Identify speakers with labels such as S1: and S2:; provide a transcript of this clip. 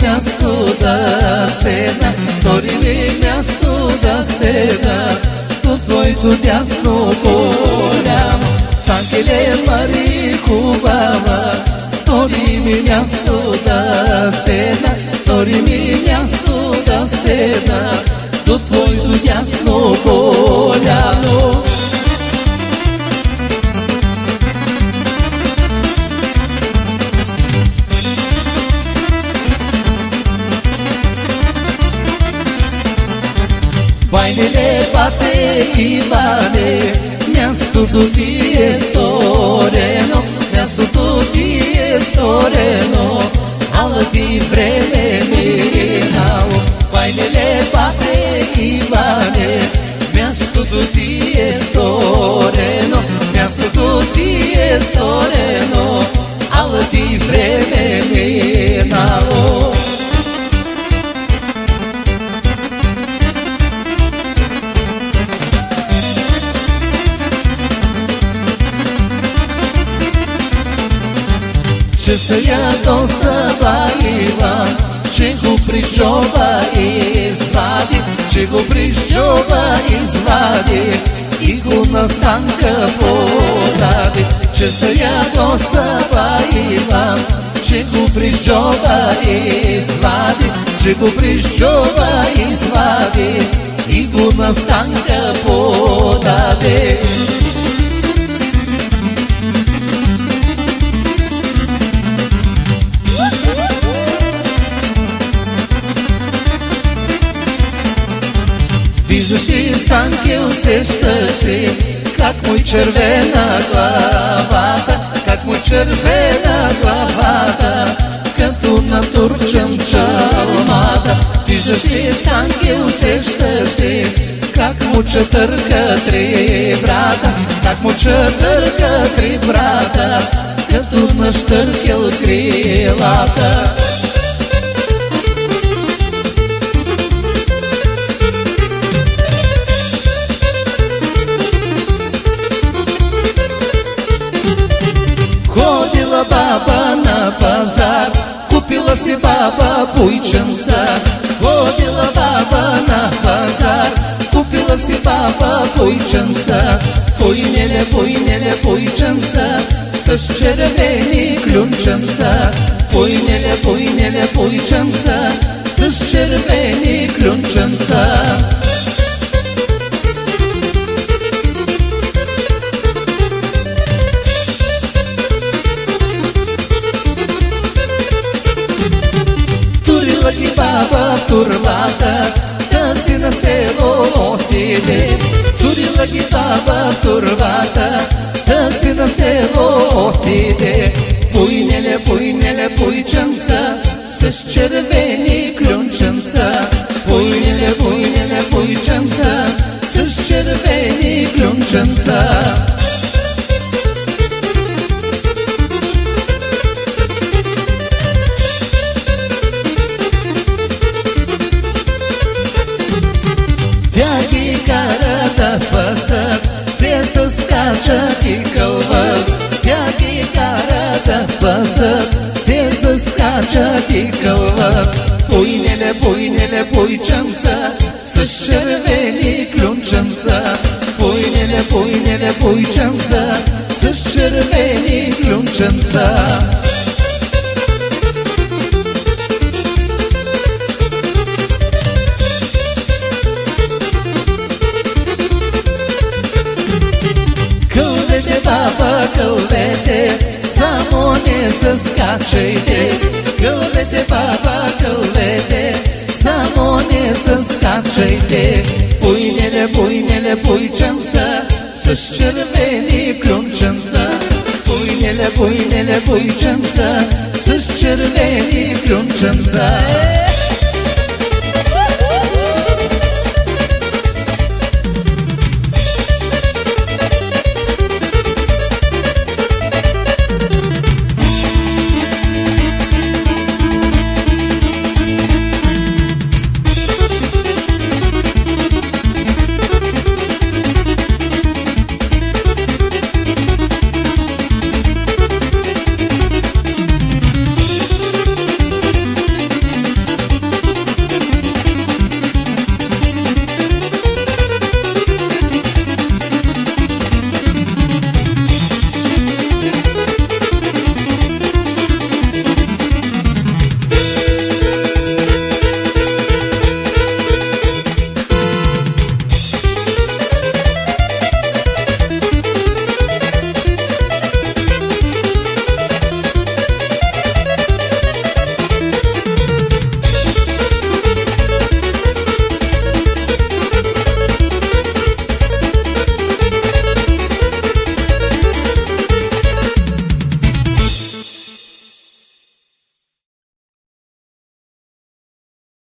S1: място да седна, стори ми място да седна, до твоето дясно коляно. Станкеле, Мари хубава, стори ми място да седна, стори ми място да седна, до твоето дясно коляно. Байнеле, бате Иване, мястото ти е сторено, мястото ти е сторено, ала ти време минало. Байнеле, бате Иване, мястото ти е сторено, мястото ти е сторено, ала ти време минало. Че се ядосава Иван, че го пришова и извади, че го пришова и извади и го на станка подаде. Че се ядосава Иван, че го пришова и извади, че го пришова и извади и го на станка подаде. Виждаш ли, Станке, усещаш ли, как му и червена главата, как му червена главата, като натурчам чалмата. Виждаш ли, Станке, усещаш ли, как му четърка три брата, как му четърка три брата, като нащъркел крилата. Ходила баба на пазар, купила си баба буйченца. Ходила баба на пазар, купила си баба буйченца. Буйнеле, буйнеле, буйченца, с червени клюнченца. Буйнеле, буйнеле, буйченца, с червени клюнченца. Турила ги баба в турбата, да си на село отиде. Турила ги баба в турбата, да си на село отиде. Буйнеле, буйнеле, буйченца, с червени клюнченца. Буйнеле, буйнеле, буйченца, с червени клюнченца. Тя ги кара да пасат, те се скачат и кълват. Тя ги кара да пасат, те се скачат и кълват. Буйнеле, буйнеле, буйченца, с червени клюнченца. Буйнеле, буйнеле, буйченца, с червени клюнченца. Кълвете, баба, кълвете, само не се скачайте. Кълвете, баба, кълвете, само не се скачайте. Буйнеле, буйнеле, буйченца, с червени клюнченца. Буйнеле, буйнеле, буйченца, с червени клюнченца.